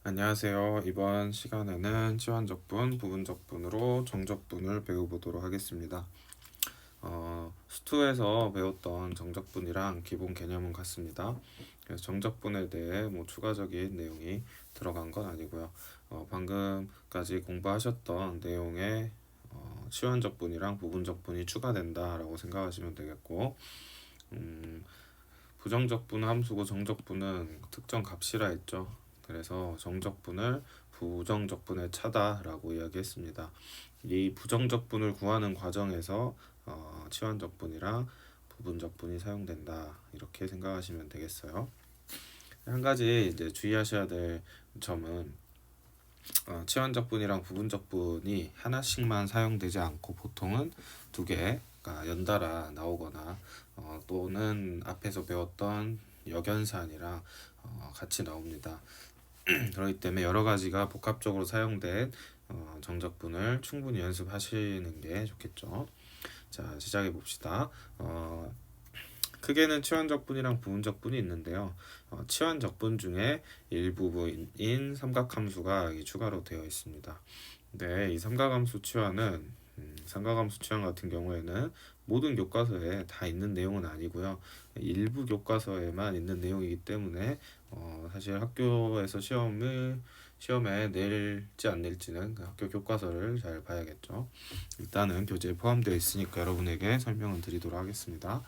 안녕하세요. 이번 시간에는 치환적분, 부분적분으로 정적분을 배워보도록 하겠습니다. 수투에서 배웠던 정적분이랑 기본 개념은 같습니다. 그래서 정적분에 대해 추가적인 내용이 들어간 건 아니고요. 방금까지 공부하셨던 내용에 치환적분이랑 부분적분이 추가된다라고 생각하시면 되겠고, 부정적분 함수고 정적분은 특정 값이라 했죠. 그래서 정적분을 부정적분의 차다라고 이야기했습니다. 이 부정적분을 구하는 과정에서 치환적분이랑 부분적분이 사용된다 이렇게 생각하시면 되겠어요. 한 가지 이제 주의하셔야 될 점은 치환적분이랑 부분적분이 하나씩만 사용되지 않고 보통은 두 개가 연달아 나오거나 또는 앞에서 배웠던 역연산이랑 같이 나옵니다. 그렇기 때문에 여러 가지가 복합적으로 사용된 정적분을 충분히 연습하시는 게 좋겠죠. 자, 시작해 봅시다. 크게는 치환적분이랑 부분적분이 있는데요. 치환적분 중에 일부분인 삼각함수가 추가로 되어 있습니다. 네, 이 삼각함수 치환은 삼각함수 치환 같은 경우에는 모든 교과서에 다 있는 내용은 아니고요. 일부 교과서에만 있는 내용이기 때문에 사실 학교에서 시험에 낼지 안 낼지는 그 학교 교과서를 잘 봐야겠죠. 일단은 교재에 포함되어 있으니까 여러분에게 설명을 드리도록 하겠습니다.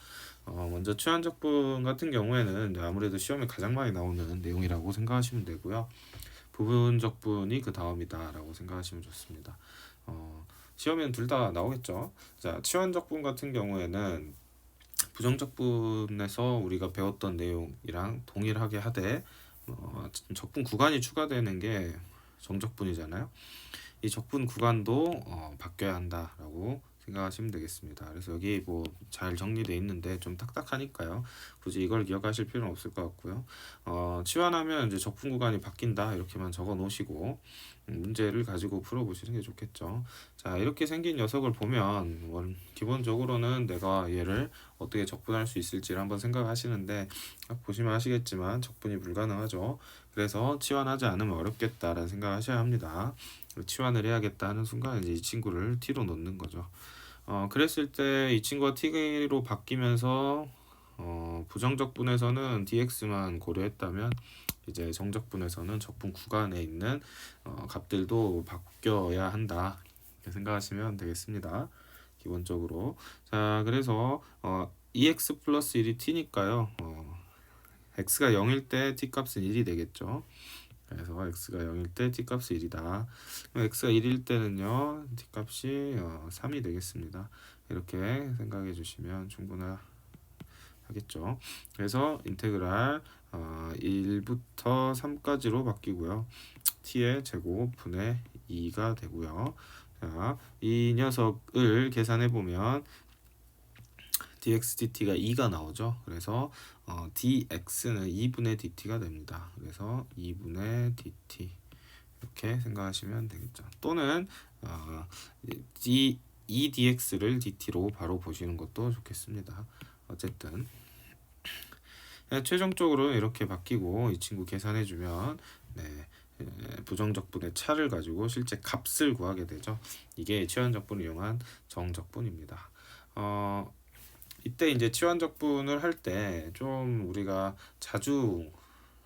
먼저 치환적분 같은 경우에는 아무래도 시험에 가장 많이 나오는 내용이라고 생각하시면 되고요. 부분적분이 그 다음이다라고 생각하시면 좋습니다. 시험에는 둘 다 나오겠죠. 자, 치환적분 같은 경우에는 부정적분에서 우리가 배웠던 내용이랑 동일하게 하되 적분 구간이 추가되는 게 정적분이잖아요. 이 적분 구간도 바뀌어야 한다라고 생각하시면 되겠습니다. 그래서 여기 잘 정리되어 있는데 좀 딱딱하니까요. 굳이 이걸 기억하실 필요는 없을 것 같고요. 치환하면 이제 적분 구간이 바뀐다 이렇게만 적어 놓으시고 문제를 가지고 풀어보시는 게 좋겠죠. 자, 이렇게 생긴 녀석을 보면 기본적으로는 내가 얘를 어떻게 적분할 수 있을지를 한번 생각하시는데 보시면 아시겠지만 적분이 불가능하죠. 그래서 치환하지 않으면 어렵겠다라는 생각하셔야 합니다. 치환을 해야겠다 하는 순간 이제 이 친구를 t로 놓는 거죠. 그랬을 때 이 친구가 t로 바뀌면서 부정적분에서는 dx만 고려했다면 이제 정적분에서는 적분 구간에 있는 값들도 바뀌어야 한다 이렇게 생각하시면 되겠습니다. 기본적으로. 자, 그래서 2x 플러스 1이 t니까요. x가 0일 때 t값은 1이 되겠죠. 그래서 x가 0일 때 t값이 1이다. x가 1일 때는요 t값이 3이 되겠습니다. 이렇게 생각해 주시면 충분하겠죠. 그래서 인테그랄 1부터 3까지로 바뀌고요. t의 제곱분의 2가 되고요. 자, 이 녀석을 계산해 보면 dx dt가 2가 나오죠. 그래서 dx는 2분의 dt가 됩니다. 그래서 2분의 dt 이렇게 생각하시면 되겠죠. 또는 이 dx를 dt로 바로 보시는 것도 좋겠습니다. 어쨌든 최종적으로 이렇게 바뀌고 이 친구 계산해주면 부정적분의 차를 가지고 실제 값을 구하게 되죠. 이게 치환적분을 이용한 정적분입니다. 이때 이제 치환적분을 할 때 좀 우리가 자주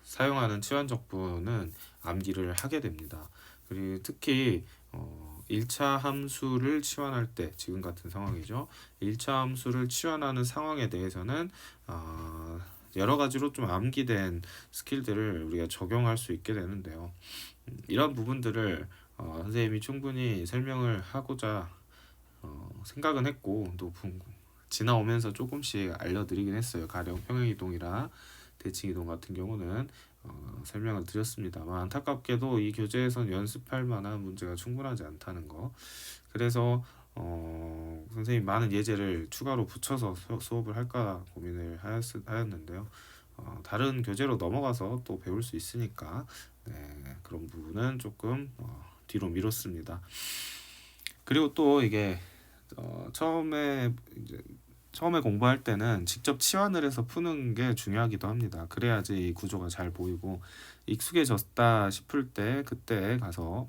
사용하는 치환적분은 암기를 하게 됩니다. 그리고 특히 1차 함수를 치환할 때 지금 같은 상황이죠. 1차 함수를 치환하는 상황에 대해서는 여러 가지로 좀 암기된 스킬들을 우리가 적용할 수 있게 되는데요. 이런 부분들을 선생님이 충분히 설명을 하고자 생각은 했고 또 지나오면서 조금씩 알려드리긴 했어요. 가령 평행이동이나 대칭이동 같은 경우는 설명을 드렸습니다만 안타깝게도 이 교재에선 연습할 만한 문제가 충분하지 않다는 거. 그래서 선생님 많은 예제를 추가로 붙여서 수업을 할까 고민을 하였는데요. 다른 교재로 넘어가서 또 배울 수 있으니까 그런 부분은 조금 뒤로 미뤘습니다. 그리고 또 이게 처음에 이제 처음에 공부할 때는 직접 치환을 해서 푸는 게 중요하기도 합니다. 그래야지 이 구조가 잘 보이고 익숙해졌다 싶을 때 그때 가서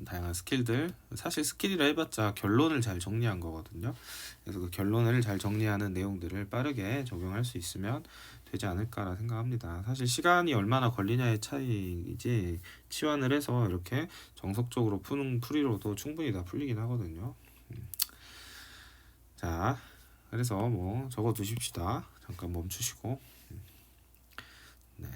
다양한 스킬들, 사실 스킬이라 해봤자 결론을 잘 정리한 거거든요. 그래서 그 결론을 잘 정리하는 내용들을 빠르게 적용할 수 있으면 되지 않을까라 생각합니다. 사실 시간이 얼마나 걸리냐의 차이이지 치환을 해서 이렇게 정석적으로 푸는 풀이로도 충분히 다 풀리긴 하거든요. 자, 그래서 뭐 적어 두십시다. 잠깐 멈추시고. 네.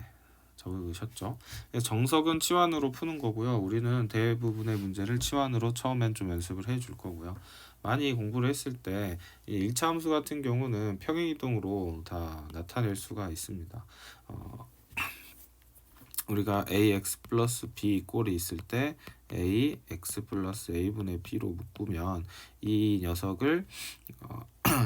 적으셨죠? 정석은 치환으로 푸는 거고요. 우리는 대부분의 문제를 치환으로 처음엔 좀 연습을 해줄 거고요. 많이 공부를 했을 때 1차 함수 같은 경우는 평행이동으로 다 나타낼 수가 있습니다. 우리가 ax 플러스 b 꼴이 있을 때 ax 플러스 a분의 b로 묶으면 이 녀석을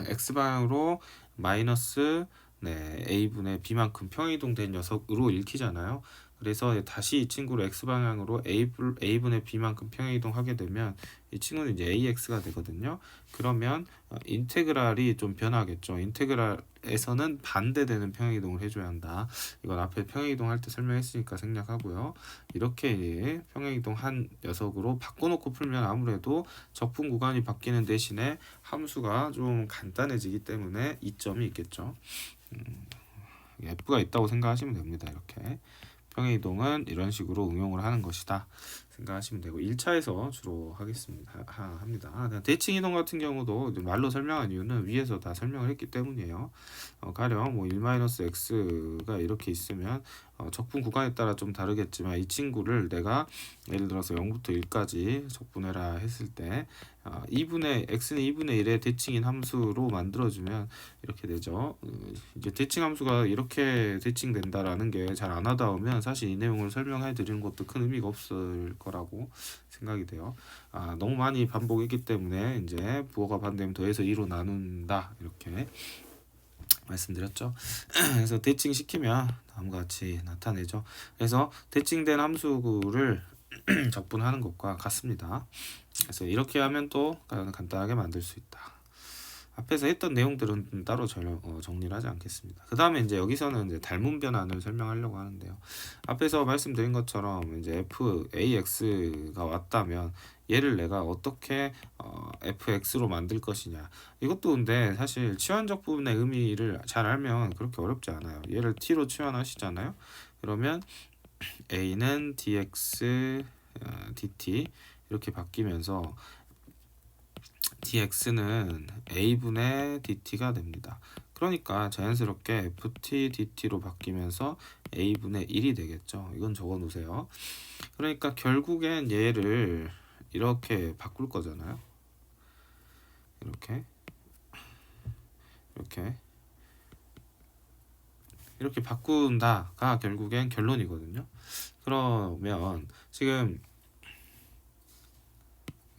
x방향으로 마이너스 a분의 b만큼 평행이동된 녀석으로 읽히잖아요. 그래서 다시 이 친구를 x방향으로 a분의 b만큼 평행이동하게 되면 이 친구는 이제 ax가 되거든요. 그러면 인테그랄이 좀 변하겠죠. 인테그랄에서는 반대되는 평행이동을 해줘야 한다. 이건 앞에 평행이동 할 때 설명했으니까 생략하고요. 이렇게 평행이동 한 녀석으로 바꿔놓고 풀면 아무래도 적분 구간이 바뀌는 대신에 함수가 좀 간단해지기 때문에 이점이 있겠죠. F가 있다고 생각하시면 됩니다. 이렇게 평행이동은 이런 식으로 응용을 하는 것이다 생각하시면 되고 1차에서 주로 합니다. 대칭이동 같은 경우도 말로 설명한 이유는 위에서 다 설명을 했기 때문이에요. 가령 뭐 1-x가 이렇게 있으면 적분 구간에 따라 좀 다르겠지만 이 친구를 내가 예를 들어서 0부터 1까지 적분해라 했을 때 x는 2분의 1의 대칭인 함수로 만들어주면 이렇게 되죠. 이제 대칭 함수가 이렇게 대칭된다라는 게 잘 안 와닿으면 사실 이 내용을 설명해 드리는 것도 큰 의미가 없을 거라고 생각이 돼요. 너무 많이 반복했기 때문에 이제 부호가 반대면 더해서 2로 나눈다 이렇게 말씀드렸죠. 그래서 대칭 시키면 다음과 같이 나타내죠. 그래서 대칭된 함수를 적분하는 것과 같습니다. 그래서 이렇게 하면 또 간단하게 만들 수 있다. 앞에서 했던 내용들은 따로 정리를 하지 않겠습니다. 그 다음에 이제 여기서는 이제 닮은 변환을 설명하려고 하는데요. 앞에서 말씀드린 것처럼 이제 f(ax)가 왔다면 얘를 내가 어떻게 fx로 만들 것이냐. 이것도 근데 사실 치환적 부분의 의미를 잘 알면 그렇게 어렵지 않아요. 얘를 t로 치환하시잖아요. 그러면 a는 dx dt 이렇게 바뀌면서 dx는 a분의 dt가 됩니다. 그러니까 자연스럽게 ft dt로 바뀌면서 a분의 1이 되겠죠. 이건 적어 놓으세요. 그러니까 결국엔 얘를 이렇게 바꿀 거잖아요. 이렇게 바꾼다가 결국엔 결론이거든요. 그러면 지금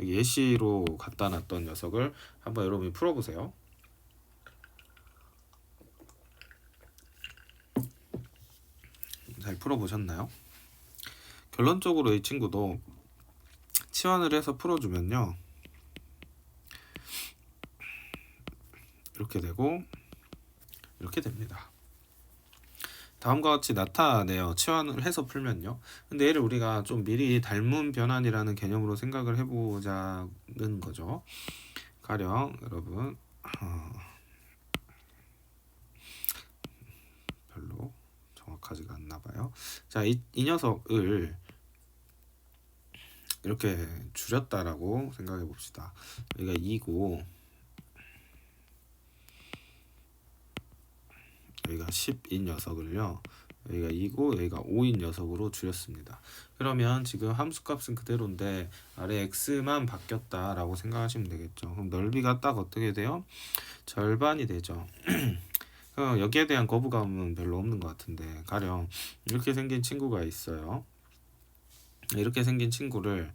예시로 갖다 놨던 녀석을 한번 여러분이 풀어보세요. 잘 풀어보셨나요? 결론적으로 이 친구도 치환을 해서 풀어주면요 이렇게 되고 이렇게 됩니다. 다음과 같이 나타내요. 치환을 해서 풀면요. 근데 얘를 우리가 좀 미리 닮은 변환이라는 개념으로 생각을 해보자는 거죠. 가령 여러분 별로 정확하지가 않나 봐요. 자, 이 녀석을 이렇게 줄였다라고 생각해 봅시다. 여기가 2고 여기가 10인 녀석을요. 여기가 2고 여기가 5인 녀석으로 줄였습니다. 그러면 지금 함수값은 그대로인데 아래 x만 바뀌었다라고 생각하시면 되겠죠. 그럼 넓이가 딱 어떻게 돼요? 절반이 되죠. 여기에 대한 거부감은 별로 없는 것 같은데 가령 이렇게 생긴 친구가 있어요. 이렇게 생긴 친구를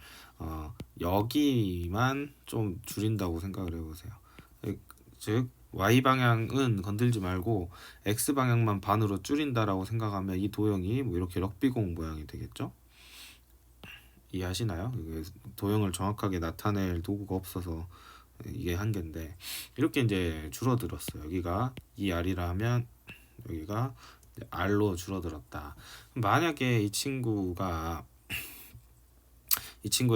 여기만 좀 줄인다고 생각을 해보세요. 즉 Y방향은 건들지 말고 X방향만 반으로 줄인다라고 생각하면 이 도형이 뭐 이렇게 럭비공 모양이 되겠죠? 이해하시나요? 도형을 정확하게 나타낼 도구가 없어서 이게 한계인데 이렇게 이제 줄어들었어요. 여기가 2R이라 하면 여기가 R로 줄어들었다. 만약에 이 친구의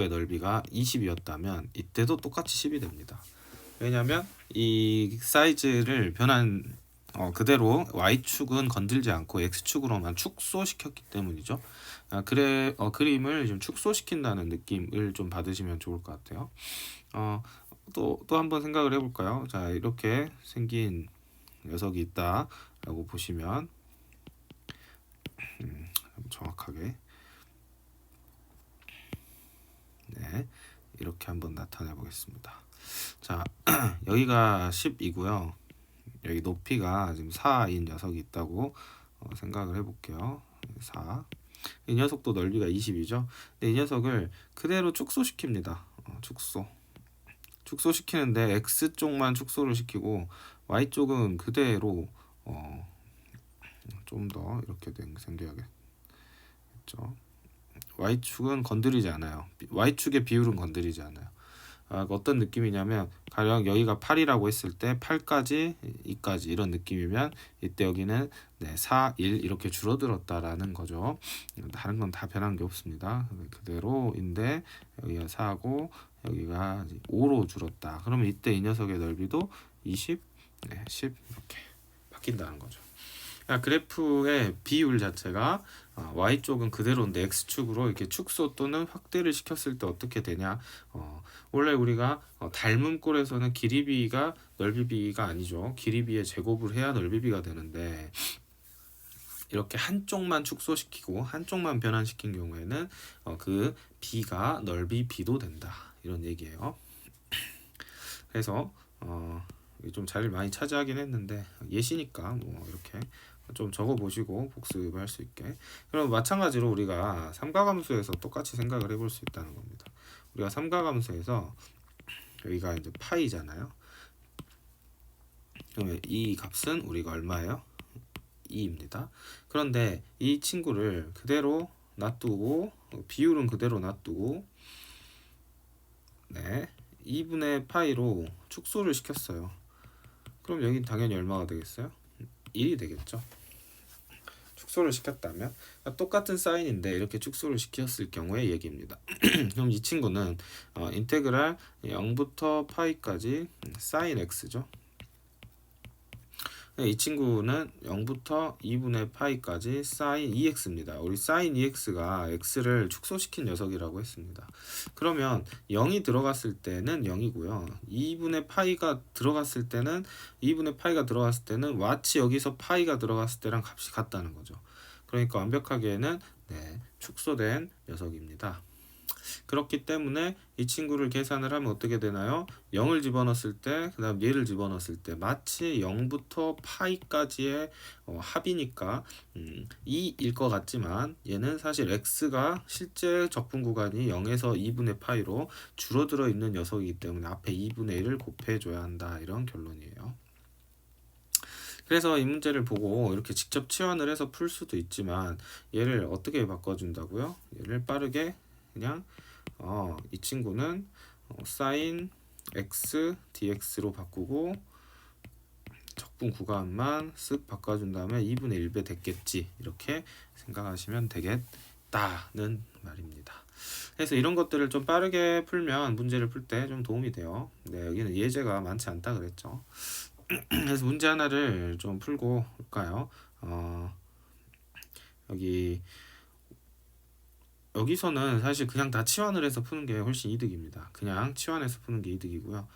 넓이가 20이었다면 이때도 똑같이 10이 됩니다. 왜냐하면 이 사이즈를 그대로 Y축은 건들지 않고 X축으로만 축소시켰기 때문이죠. 그림을 좀 축소시킨다는 느낌을 좀 받으시면 좋을 것 같아요. 또 한번 생각을 해볼까요? 자, 이렇게 생긴 녀석이 있다라고 보시면 정확하게 네, 이렇게 한번 나타내 보겠습니다. 자, 여기가 10이고요. 여기 높이가 지금 4인 녀석이 있다고 생각을 해볼게요. 4. 이 녀석도 넓이가 20이죠. 근데 이 녀석을 그대로 축소시킵니다. 축소시키는데 X쪽만 축소를 시키고 Y쪽은 그대로 좀 더 이렇게 생겨야겠죠. Y축은 건드리지 않아요. Y축의 비율은 건드리지 않아요. 어떤 느낌이냐면 가령 여기가 8이라고 했을 때 8까지 2까지 이런 느낌이면 이때 여기는 4, 1 이렇게 줄어들었다라는 거죠. 다른 건 다 변한 게 없습니다. 그대로인데 여기가 4고 여기가 5로 줄었다. 그러면 이때 이 녀석의 넓이도 20, 10 이렇게 바뀐다는 거죠. 그래프의 비율 자체가 Y쪽은 그대로인데 X축으로 이렇게 축소 또는 확대를 시켰을 때 어떻게 되냐. 원래 우리가 닮은 꼴에서는 길이비가 넓이비가 아니죠. 길이비의 제곱을 해야 넓이비가 되는데 이렇게 한쪽만 축소시키고 한쪽만 변환시킨 경우에는 그 비가 넓이 비도 된다. 이런 얘기예요. 그래서 좀 자리를 많이 차지하긴 했는데 예시니까 뭐 이렇게 좀 적어보시고 복습할 수 있게. 그럼 마찬가지로 우리가 삼각함수에서 똑같이 생각을 해볼 수 있다는 겁니다. 우리가 삼각함수에서 여기가 이제 파이잖아요. 그러면 이 값은 우리가 얼마예요? 2입니다. 그런데 이 친구를 그대로 놔두고 비율은 그대로 놔두고 2분의 파이로 축소를 시켰어요. 그럼 여기 당연히 얼마가 되겠어요? 1이 되겠죠. 축소를 시켰다면 똑같은 사인인데 이렇게 축소를 시켰을 경우의 얘기입니다. 그럼 이 친구는 인테그랄 0부터 파이까지 사인 x죠. 이 친구는 0부터 2분의 파이까지 사인 2x입니다. 우리 사인 2x가 x를 축소시킨 녀석이라고 했습니다. 그러면 0이 들어갔을 때는 0이고요. 2분의 파이가 들어갔을 때는 마치 여기서 파이가 들어갔을 때랑 값이 같다는 거죠. 그러니까 완벽하게는 축소된 녀석입니다. 그렇기 때문에 이 친구를 계산을 하면 어떻게 되나요? 0을 집어넣었을 때, 그 다음 얘를 집어넣었을 때 마치 0부터 파이까지의 합이니까 2일 것 같지만 얘는 사실 x가 실제 적분 구간이 0에서 2분의 파이로 줄어들어 있는 녀석이기 때문에 앞에 2분의 1을 곱해줘야 한다. 이런 결론이에요. 그래서 이 문제를 보고 이렇게 직접 치환을 해서 풀 수도 있지만 얘를 어떻게 바꿔준다고요? 얘를 빠르게 그냥 이 친구는 sin x dx로 바꾸고 적분 구간만 쓱 바꿔준 다음에 2분의 1배 됐겠지 이렇게 생각하시면 되겠다는 말입니다. 그래서 이런 것들을 좀 빠르게 풀면 문제를 풀 때 좀 도움이 돼요. 여기는 예제가 많지 않다 그랬죠. 그래서 문제 하나를 좀 풀고 올까요? 여기서는 사실 그냥 다 치환을 해서 푸는 게 훨씬 이득입니다. 그냥 치환해서 푸는 게 이득이고요.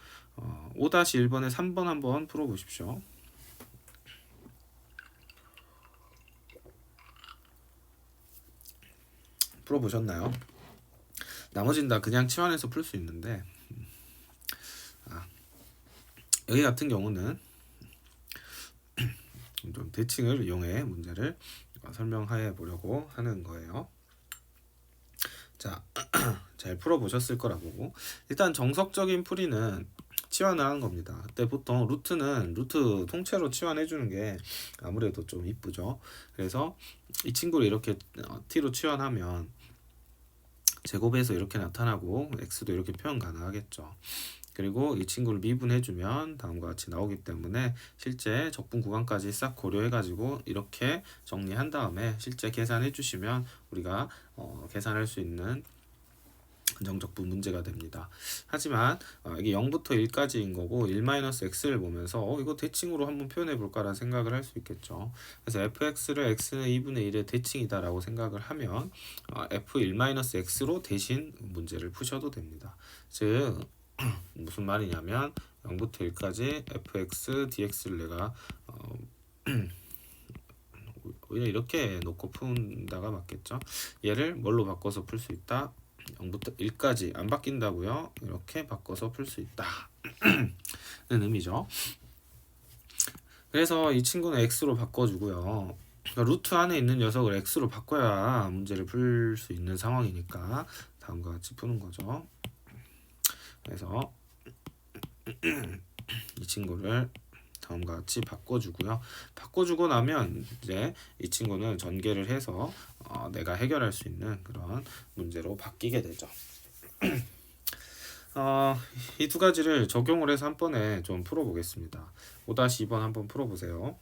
5-1번에 3번 한번 풀어보십시오. 풀어보셨나요? 나머지는 다 그냥 치환해서 풀 수 있는데 여기 같은 경우는 좀 대칭을 이용해 문제를 설명해 보려고 하는 거예요. 자, 잘 풀어보셨을 거라고. 일단 정석적인 풀이는 치환을 하는 겁니다. 그때 보통 루트는 루트 통째로 치환해 주는 게 아무래도 좀 이쁘죠. 그래서 이 친구를 이렇게 t로 치환하면 제곱에서 이렇게 나타나고 x도 이렇게 표현 가능하겠죠. 그리고 이 친구를 미분해주면 다음과 같이 나오기 때문에 실제 적분 구간까지 싹 고려해가지고 이렇게 정리한 다음에 실제 계산해 주시면 우리가 계산할 수 있는 정적분 문제가 됩니다. 하지만 이게 0부터 1까지인 거고 1-x를 보면서 이거 대칭으로 한번 표현해 볼까라는 생각을 할 수 있겠죠. 그래서 fx를 x는 2분의 1의 대칭이다 라고 생각을 하면 f1-x로 대신 문제를 푸셔도 됩니다. 즉 무슨 말이냐면 0부터 1까지 fx dx를 내가 오히려 이렇게 놓고 푼다가 맞겠죠. 얘를 뭘로 바꿔서 풀 수 있다? 0부터 1까지 안 바뀐다고요. 이렇게 바꿔서 풀 수 있다 는 의미죠. 그래서 이 친구는 x로 바꿔주고요. 그러니까 루트 안에 있는 녀석을 x로 바꿔야 문제를 풀 수 있는 상황이니까 다음과 같이 푸는 거죠. 그래서 이 친구를 다음과 같이 바꿔주고요. 바꿔주고 나면 이제 이 친구는 전개를 해서 내가 해결할 수 있는 그런 문제로 바뀌게 되죠. 이 두 가지를 적용을 해서 한 번에 좀 풀어보겠습니다. 5-2번 한번 풀어보세요.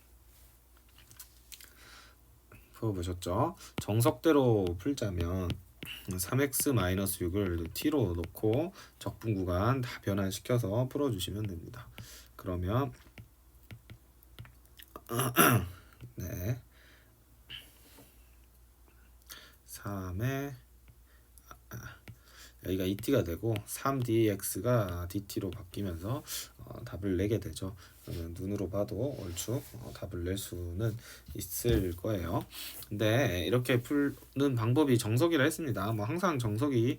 풀어보셨죠? 정석대로 풀자면 3x-6을 t로 놓고 적분 구간 다 변환시켜서 풀어주시면 됩니다. 그러면 네 3에 여기가 2t가 되고 3dx가 dt로 바뀌면서 답을 내게 되죠. 그러면 눈으로 봐도 얼추 답을 낼 수는 있을 거예요. 근데 이렇게 푸는 방법이 정석이라 했습니다. 뭐 항상 정석이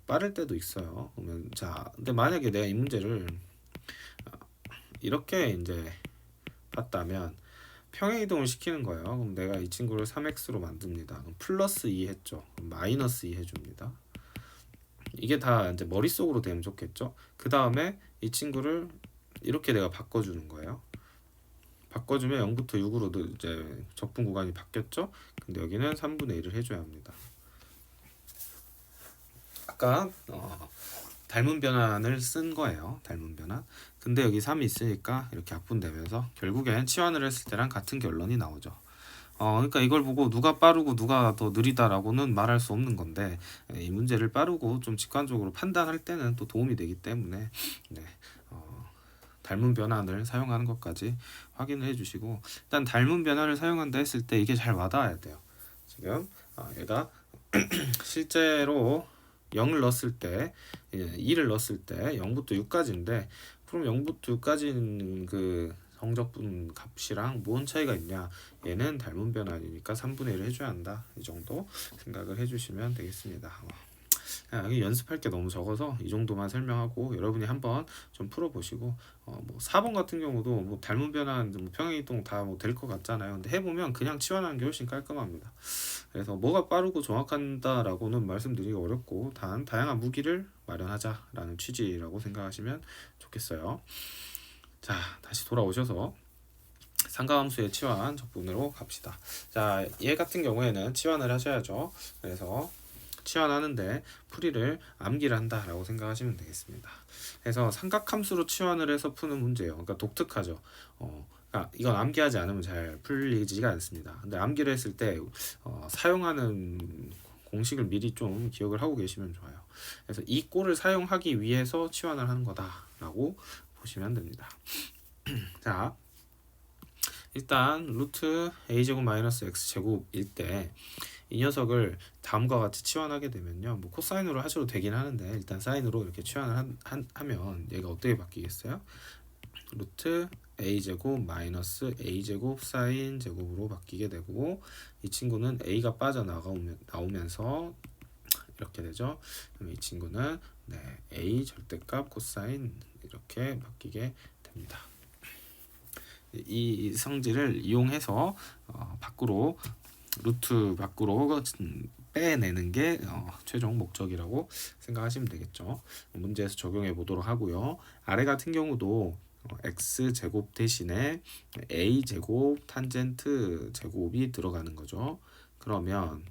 빠를 때도 있어요. 그러면 자, 근데 만약에 내가 이 문제를 이렇게 이제 봤다면 평행이동을 시키는 거예요. 그럼 내가 이 친구를 3x로 만듭니다. 그럼 플러스 2 했죠. 그럼 마이너스 2 해줍니다. 이게 다 이제 머릿속으로 되면 좋겠죠. 그 다음에 이 친구를 이렇게 내가 바꿔주는 거예요. 바꿔주면 0부터 6으로도 이제 적분 구간이 바뀌었죠. 근데 여기는 3분의 1을 해줘야 합니다. 아까 닮은 변환을 쓴 거예요. 닮은 변환. 근데 여기 3이 있으니까 이렇게 약분되면서 결국엔 치환을 했을 때랑 같은 결론이 나오죠. 그러니까 이걸 보고 누가 빠르고 누가 더 느리다라고는 말할 수 없는 건데 이 문제를 빠르고 좀 직관적으로 판단할 때는 또 도움이 되기 때문에 네, 닮은 변환을 사용하는 것까지 확인을 해주시고 일단 닮은 변환을 사용한다 했을 때 이게 잘 와닿아야 돼요. 지금 얘가 실제로 0을 넣었을 때 2를 넣었을 때 0부터 6까지인데 그럼 0부터 6까지는 그 성적분 값이랑 뭔 차이가 있냐? 얘는 닮은 변환이니까 3분의 1을 해줘야 한다. 이 정도 생각을 해주시면 되겠습니다. 여기 연습할 게 너무 적어서 이 정도만 설명하고 여러분이 한번 좀 풀어보시고 뭐 4번 같은 경우도 뭐 닮은 변환, 뭐 평행이동 다 뭐 될 것 같잖아요. 근데 해보면 그냥 치환하는 게 훨씬 깔끔합니다. 그래서 뭐가 빠르고 정확한다라고는 말씀드리기 어렵고 단 다양한 무기를 마련하자라는 취지라고 생각하시면 좋겠어요. 자, 다시 돌아오셔서 상가함수의 치환 적분으로 갑시다. 자, 얘 같은 경우에는 치환을 하셔야죠. 그래서 치환하는데 풀이를 암기를 한다라고 생각하시면 되겠습니다. 그래서 삼각함수로 치환을 해서 푸는 문제예요. 그러니까 독특하죠. 그러니까 이건 암기하지 않으면 잘 풀리지가 않습니다. 근데 암기를 했을 때 사용하는 공식을 미리 좀 기억을 하고 계시면 좋아요. 그래서 이 꼴을 사용하기 위해서 치환을 하는 거다라고 보시면 됩니다. 자, 일단 루트 a제곱 마이너스 x제곱일 때 이 녀석을 다음과 같이 치환하게 되면요, 뭐 코사인으로 하셔도 되긴 하는데 일단 사인으로 이렇게 치환을 하면 얘가 어떻게 바뀌겠어요? 루트 a제곱 마이너스 a제곱 사인 제곱으로 바뀌게 되고 이 친구는 a가 나오면서 이렇게 되죠. 그럼 이 친구는 a 절대값 코사인 이렇게 바뀌게 됩니다. 이 성질을 이용해서 밖으로 루트 밖으로 빼내는 게 최종 목적이라고 생각하시면 되겠죠. 문제에서 적용해 보도록 하고요. 아래 같은 경우도 x제곱 대신에 a제곱 탄젠트 제곱이 들어가는 거죠. 그러면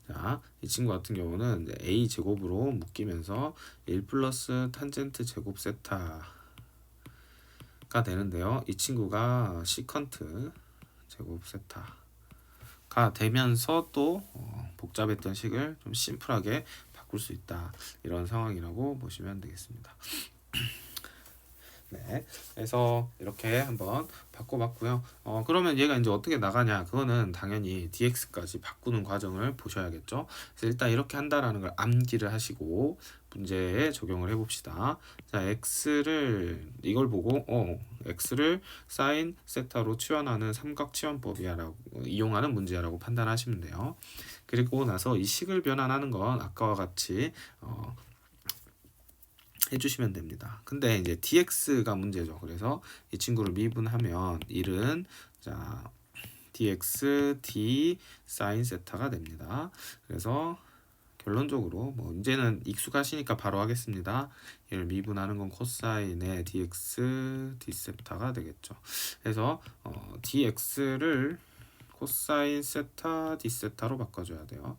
자, 이 친구 같은 경우는 이제 a 제곱으로 묶이면서 1 플러스 탄젠트 제곱 세타가 되는데요. 이 친구가 시컨트 제곱 세타가 되면서 또 복잡했던 식을 좀 심플하게 바꿀 수 있다. 이런 상황이라고 보시면 되겠습니다. 네, 그래서 이렇게 한번 바꿔봤고요. 그러면 얘가 이제 어떻게 나가냐? 그거는 당연히 dx까지 바꾸는 과정을 보셔야겠죠. 그래서 일단 이렇게 한다라는 걸 암기를 하시고 문제에 적용을 해봅시다. 자, x를 이걸 보고 x를 사인 세타로 치환하는 삼각 치환법이야라고 이용하는 문제야라고 판단하시면 돼요. 그리고 나서 이 식을 변환하는 건 아까와 같이 해주시면 됩니다. 근데 이제 dx가 문제죠. 그래서 이 친구를 미분하면 1은 자 dx d 사인 세타가 됩니다. 그래서 결론적으로 뭐 이제는 익숙하시니까 바로 하겠습니다. 얘를 미분하는 건 코사인의 dx d 세타가 되겠죠. 그래서 dx를 코사인 세타 d 세타로 바꿔줘야 돼요.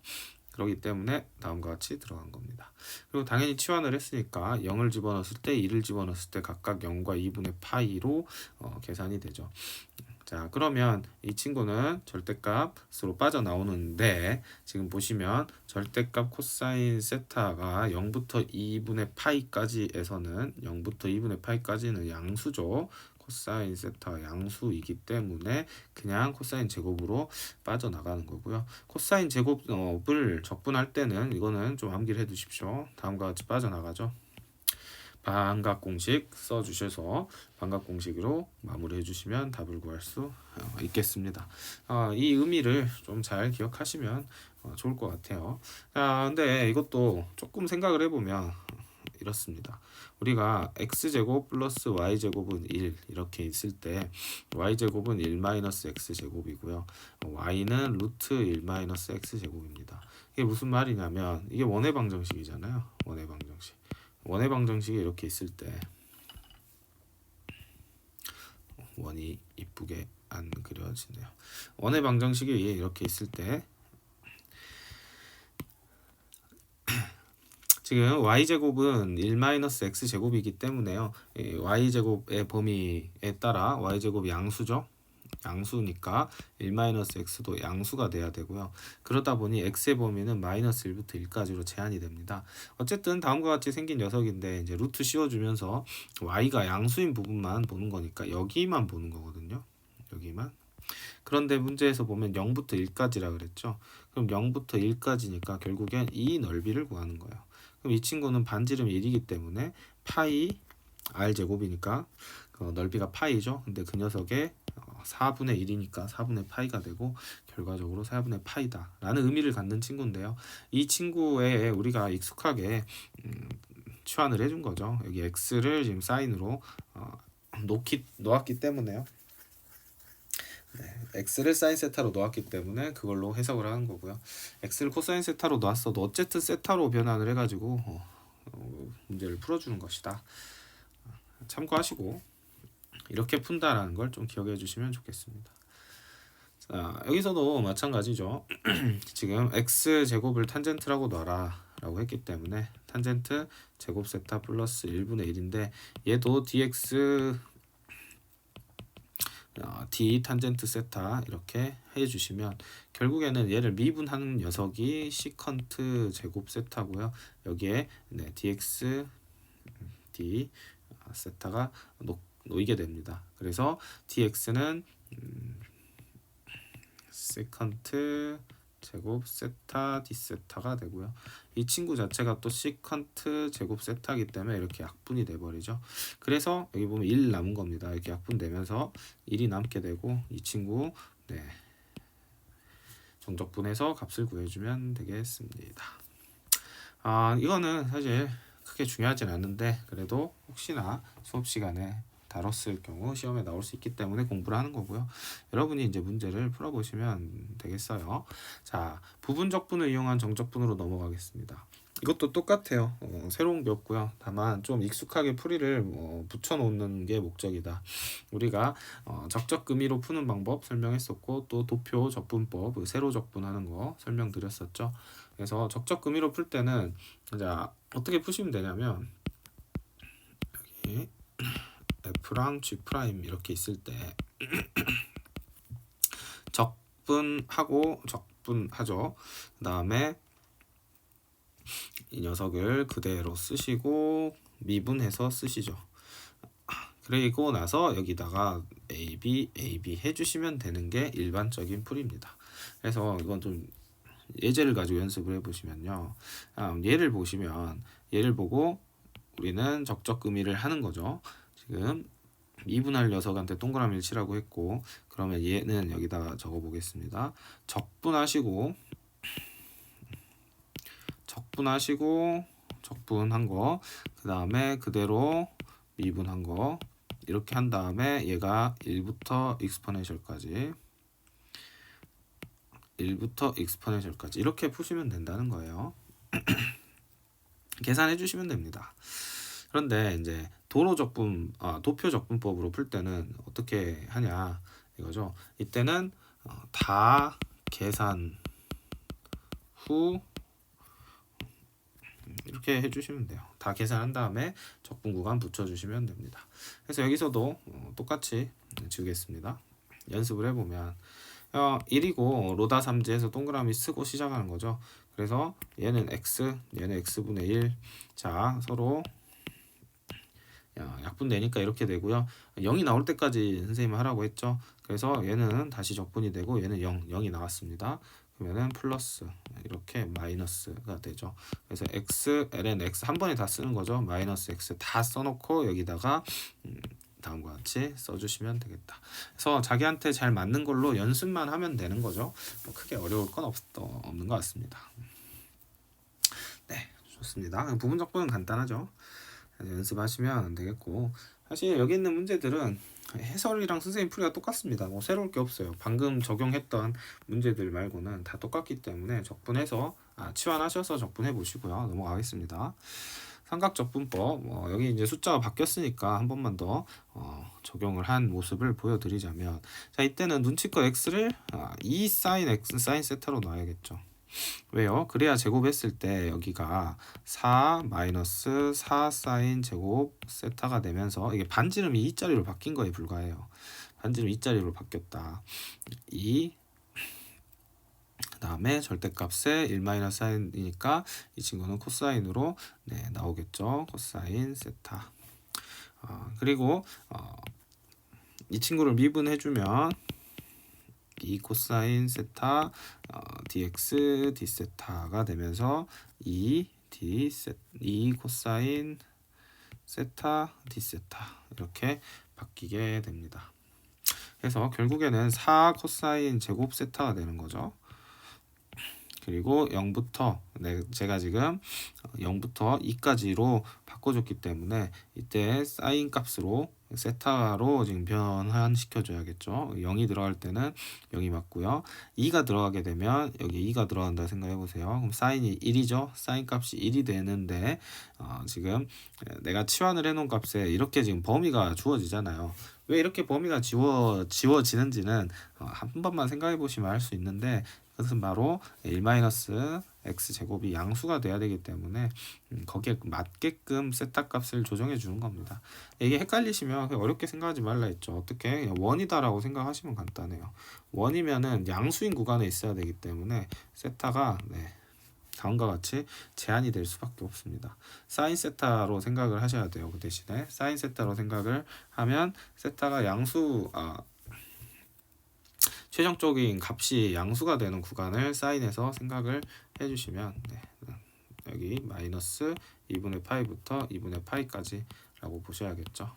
그렇기 때문에 다음과 같이 들어간 겁니다. 그리고 당연히 치환을 했으니까 0을 집어넣었을 때 1을 집어넣었을 때 각각 0과 2분의 파이로 계산이 되죠. 자, 그러면 이 친구는 절대값으로 빠져나오는데 지금 보시면 절대값 코사인 세타가 0부터 2분의 파이까지에서는 0부터 2분의 파이까지는 양수죠. 코사인 세타 양수이기 때문에 그냥 코사인 제곱으로 빠져나가는 거고요. 코사인 제곱을 적분할 때는 이거는 좀 암기를 해 두십시오. 다음과 같이 빠져나가죠. 반각 공식 써주셔서 반각 공식으로 마무리해 주시면 답을 구할 수 있겠습니다. 이 의미를 좀 잘 기억하시면 좋을 것 같아요. 근데 이것도 조금 생각을 해보면 이렇습니다. 우리가 x제곱 플러스 y제곱은 1 이렇게 있을 때 y제곱은 1 마이너스 x제곱이고요. y는 루트 1 마이너스 x제곱입니다. 이게 무슨 말이냐면 이게 원의 방정식이잖아요. 원의 방정식. 원의 방정식이 이렇게 있을 때 원이 이쁘게 안 그려지네요. 원의 방정식이 이렇게 있을 때 지금 y제곱은 1-x제곱이기 때문에요. y제곱의 범위에 따라 y제곱 양수죠. 양수니까 1-x도 양수가 돼야 되고요. 그러다 보니 x의 범위는 마이너스 1부터 1까지로 제한이 됩니다. 어쨌든 다음과 같이 생긴 녀석인데 이제 루트 씌워주면서 y가 양수인 부분만 보는 거니까 여기만 보는 거거든요. 여기만. 그런데 문제에서 보면 0부터 1까지라 그랬죠. 그럼 0부터 1까지니까 결국엔 이 넓이를 구하는 거예요. 그럼 이 친구는 반지름 1이기 때문에 파이 r 제곱이니까 넓이가 파이죠. 근데 그 녀석의 4분의 1이니까 4분의 파이가 되고 결과적으로 4분의 파이다 라는 의미를 갖는 친구인데요. 이 친구에 우리가 익숙하게 치환을 해준 거죠. 여기 x를 지금 사인으로 놓았기 때문에요. x를 사인 세타로 놓았기 때문에 그걸로 해석을 하는 거고요. x를 코사인 세타로 놓았어도 어쨌든 세타로 변환을 해가지고 문제를 풀어주는 것이다. 참고하시고 이렇게 푼다라는 걸 좀 기억해 주시면 좋겠습니다. 자, 여기서도 마찬가지죠. 지금 x 제곱을 탄젠트라고 놔라 라고 했기 때문에 탄젠트 제곱 세타 플러스 1분의 1인데 얘도 dx d 탄젠트 세타 이렇게 해주시면 결국에는 얘를 미분하는 녀석이 시컨트 제곱 세타고요. 여기에 dx d 세타가 놓이게 됩니다. 그래서 dx는 시컨트 제곱 세타 d 세타가 되고요. 이 친구 자체가 또 시컨트 제곱 세타이기 때문에 이렇게 약분이 돼버리죠. 그래서 여기 보면 1 남은 겁니다. 이렇게 약분되면서 1이 남게 되고 이 친구 정적분해서 값을 구해주면 되겠습니다. 이거는 사실 크게 중요하진 않은데 그래도 혹시나 수업 시간에 다뤘을 경우 시험에 나올 수 있기 때문에 공부를 하는 거고요. 여러분이 이제 문제를 풀어보시면 되겠어요. 자, 부분적분을 이용한 정적분으로 넘어가겠습니다. 이것도 똑같아요. 새로운 게 없고요. 다만 좀 익숙하게 풀이를 붙여놓는 게 목적이다. 우리가 적적 의미로 푸는 방법 설명했었고 또 도표 적분법 세로 적분하는 거 설명드렸었죠. 그래서 적적 의미로 풀 때는 자 어떻게 푸시면 되냐면 여기 F랑 G 프라임 이렇게 있을 때 적분하고 적분하죠. 그 다음에 이 녀석을 그대로 쓰시고 미분해서 쓰시죠. 그리고 나서 여기다가 AB, AB 해주시면 되는 게 일반적인 풀입니다. 그래서 이건 좀 예제를 가지고 연습을 해보시면요. 얘를 보시면 얘를 보고 우리는 적적 의미를 하는 거죠. 지금 미분할 녀석한테 동그라미를 치라고 했고 그러면 얘는 여기다가 적어 보겠습니다. 적분하시고 적분한 거 그 다음에 그대로 미분한 거 이렇게 한 다음에 얘가 1부터 익스포넨셜까지 이렇게 푸시면 된다는 거예요. 계산해 주시면 됩니다. 그런데 이제 도표 적분법으로 풀 때는 어떻게 하냐 이거죠. 이때는 다 계산 후 이렇게 해주시면 돼요. 다 계산한 다음에 적분 구간 붙여주시면 됩니다. 그래서 여기서도 똑같이 지우겠습니다. 연습을 해보면 1이고 로다 3지에서 동그라미 쓰고 시작하는 거죠. 그래서 얘는 x, 얘는 x분의 1. 자, 서로 약분되니까 이렇게 되고요. 0이 나올 때까지 선생님이 하라고 했죠. 그래서 얘는 다시 적분이 되고 얘는 0이 나왔습니다. 그러면은 플러스 이렇게 마이너스가 되죠. 그래서 x, ln x 한 번에 다 쓰는 거죠. 마이너스 x 다 써놓고 여기다가 다음과 같이 써주시면 되겠다. 그래서 자기한테 잘 맞는 걸로 연습만 하면 되는 거죠. 뭐 크게 어려울 건 없는 것 같습니다. 네, 좋습니다. 부분 적분은 간단하죠. 연습하시면 되겠고 사실 여기 있는 문제들은 해설이랑 선생님 풀이가 똑같습니다. 뭐 새로울 게 없어요. 방금 적용했던 문제들 말고는 다 똑같기 때문에 적분해서 치환하셔서 적분해 보시고요. 넘어가겠습니다. 삼각적분법 여기 이제 숫자가 바뀌었으니까 한 번만 더 적용을 한 모습을 보여드리자면 자 이때는 눈치껏 x를 2 sin x sin 세타로 놔야겠죠. 왜요? 그래야 제곱했을 때 여기가 4 마이너스 4 사인 제곱 세타가 되면서 이게 반지름이 2자리로 바뀐 거에 불과해요. 반지름 2자리로 바뀌었다. 2 그다음에 절대값에 1 마이너스 사인이니까 이 친구는 코사인으로 나오겠죠. 코사인 세타. 그리고 이 친구를 미분해주면 2 코사인 세타 dx d 세타가 되면서 2 코사인 세타 d 세타 이렇게 바뀌게 됩니다. 그래서 결국에는 4 코사인 제곱 세타가 되는 거죠. 그리고 0부터 제가 지금 0부터 2까지로 바꿔줬기 때문에 이때 사인 값으로 세타로 지금 변환시켜 줘야겠죠. 0이 들어갈 때는 0이 맞고요. 2가 들어가게 되면 여기 2가 들어간다 생각해 보세요. 그럼 사인이 1이죠. 사인 값이 1이 되는데 지금 내가 치환을 해놓은 값에 이렇게 지금 범위가 주어지잖아요. 왜 이렇게 범위가 지워지는지는 한 번만 생각해 보시면 알 수 있는데 그것은 바로 1-x 제곱이 양수가 돼야 되기 때문에 거기에 맞게끔 세타 값을 조정해 주는 겁니다. 이게 헷갈리시면 어렵게 생각하지 말라 했죠. 어떻게 원이다라고 생각하시면 간단해요. 원이면은 양수인 구간에 있어야 되기 때문에 세타가 다음과 같이 제한이 될 수밖에 없습니다. 사인 세타로 생각을 하셔야 돼요. 그 대신에 사인 세타로 생각을 하면 세타가 최종적인 값이 양수가 되는 구간을 사인해서 생각을 해주시면 여기 마이너스 2분의 파이부터 2분의 파이까지 라고 보셔야겠죠.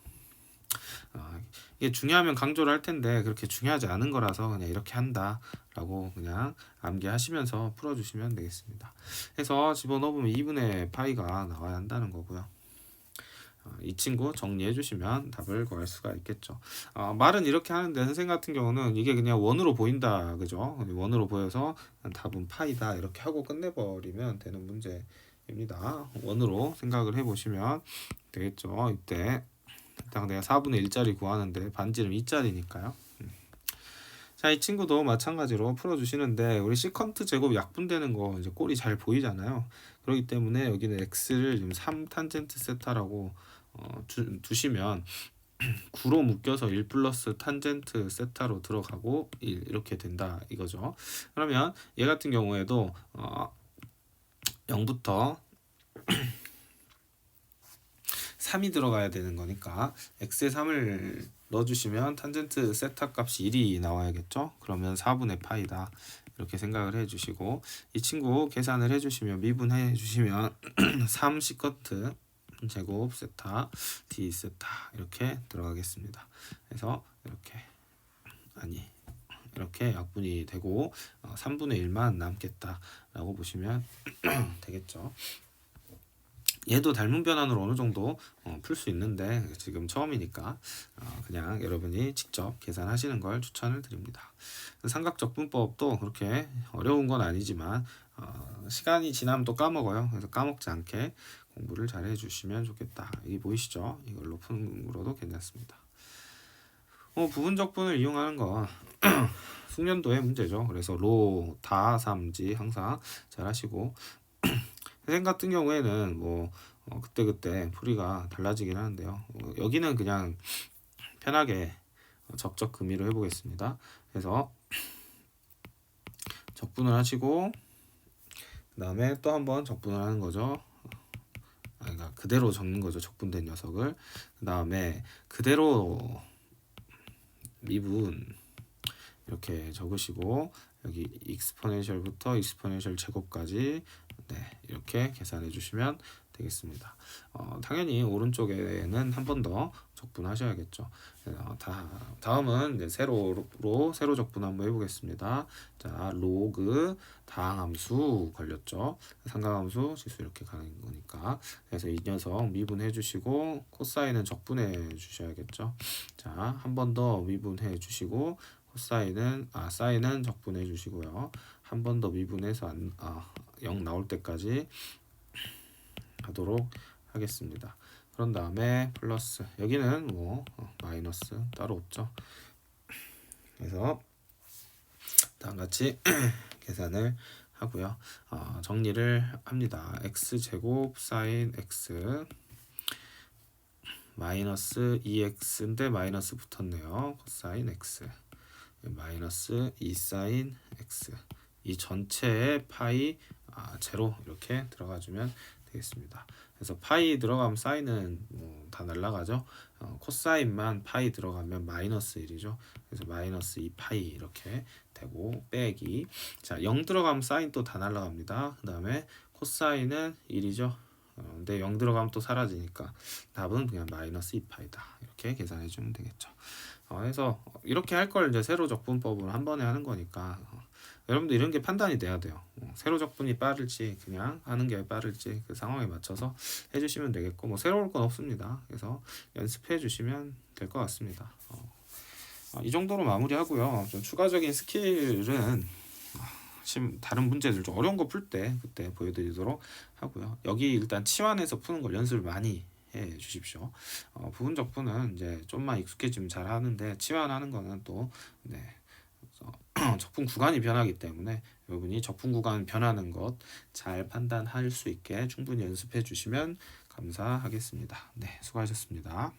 이게 중요하면 강조를 할 텐데 그렇게 중요하지 않은 거라서 그냥 이렇게 한다 라고 그냥 암기하시면서 풀어주시면 되겠습니다. 그래서 집어넣으면 2분의 파이가 나와야 한다는 거고요. 이 친구 정리해 주시면 답을 구할 수가 있겠죠. 말은 이렇게 하는데 선생님 같은 경우는 이게 그냥 원으로 보인다 그죠? 원으로 보여서 답은 파이다 이렇게 하고 끝내버리면 되는 문제예요. 됩니다. 원으로 생각을 해보시면 되겠죠. 이때 딱 내가 4분의 1짜리 구하는데 반지름 2짜리니까요. 자, 이 친구도 마찬가지로 풀어주시는데 우리 시컨트 제곱 약분되는 거 이제 꼴이 잘 보이잖아요. 그렇기 때문에 여기는 x를 지금 3 탄젠트 세타라고 두시면 9로 묶여서 1 플러스 탄젠트 세타로 들어가고 1 이렇게 된다 이거죠. 그러면 얘 같은 경우에도 0부터 3이 들어가야 되는 거니까 x에 3을 넣어주시면 탄젠트 세타 값이 1이 나와야겠죠. 그러면 4분의 파이다 이렇게 생각을 해주시고 이 친구 계산을 해주시면 미분해 주시면 3 시커트 제곱 세타 d 세타 이렇게 들어가겠습니다. 그래서 이렇게 약분이 되고 3분의 1만 남겠다라고 보시면 되겠죠. 얘도 닮은 변환으로 어느 정도 풀 수 있는데 지금 처음이니까 그냥 여러분이 직접 계산하시는 걸 추천을 드립니다. 삼각적분법도 그렇게 어려운 건 아니지만 시간이 지나면 또 까먹어요. 그래서 까먹지 않게 공부를 잘 해주시면 좋겠다. 이게 보이시죠? 이걸로 푸는 거로도 괜찮습니다. 부분적분을 이용하는 거 숙련도의 문제죠. 그래서 로, 다, 삼지 항상 잘 하시고 생 같은 경우에는 그때그때 풀이가 달라지긴 하는데요. 여기는 그냥 편하게 적적 금이로 해보겠습니다. 그래서 적분을 하시고 그 다음에 또 한번 적분을 하는 거죠. 그러니까 그대로 적는 거죠. 적분된 녀석을. 그 다음에 그대로 미분 이렇게 적으시고 여기 익스포넨셜부터 익스포넨셜 제곱까지 이렇게 계산해 주시면 되겠습니다. 당연히 오른쪽에는 한 번 더 적분하셔야겠죠. 다음은 이제 세로 적분 한번 해보겠습니다. 자, 로그 다항함수 걸렸죠. 삼각함수 지수 이렇게 가는 거니까. 그래서 이 녀석 미분해 주시고 코사인은 적분해 주셔야겠죠. 자, 한 번 더 미분해 주시고 사인은 적분해 주시고요. 한 번 더 미분해서 0 나올 때까지 하도록 하겠습니다. 그런 다음에 플러스 여기는 마이너스 따로 없죠. 그래서 다음같이 계산을 하고요. 정리를 합니다. x제곱 사인 x 마이너스 2x인데 마이너스 붙었네요. 코사인 x 마이너스 2 사인 x 이 전체의 파이 제로 이렇게 들어가주면 되겠습니다. 그래서 파이 들어가면 사인은 다 날라가죠. 코사인만 파이 들어가면 마이너스 1이죠. 그래서 마이너스 2 파이 이렇게 되고 빼기 자 0 들어가면 사인 또 다 날라갑니다. 그 다음에 코사인은 1이죠. 근데 0 들어가면 또 사라지니까 답은 그냥 마이너스 2파이다. 이렇게 계산해 주면 되겠죠. 그래서 이렇게 할 걸 이제 세로 적분법을 한 번에 하는 거니까 여러분들 이런 게 판단이 돼야 돼요. 세로 적분이 빠를지 그냥 하는 게 빠를지 그 상황에 맞춰서 해주시면 되겠고 새로울 건 없습니다. 그래서 연습해 주시면 될 것 같습니다. 이 정도로 마무리하고요. 좀 추가적인 스킬은 다른 문제들 좀 어려운 거 풀 때 그때 보여드리도록 하고요. 여기 일단 치환해서 푸는 걸 연습을 많이 해 주십시오. 부분 적분은 이제 좀만 익숙해지면 잘 하는데 치환하는 거는 또 적분 구간이 변하기 때문에 여러분이 적분 구간 변하는 것 잘 판단할 수 있게 충분히 연습해 주시면 감사하겠습니다. 네, 수고하셨습니다.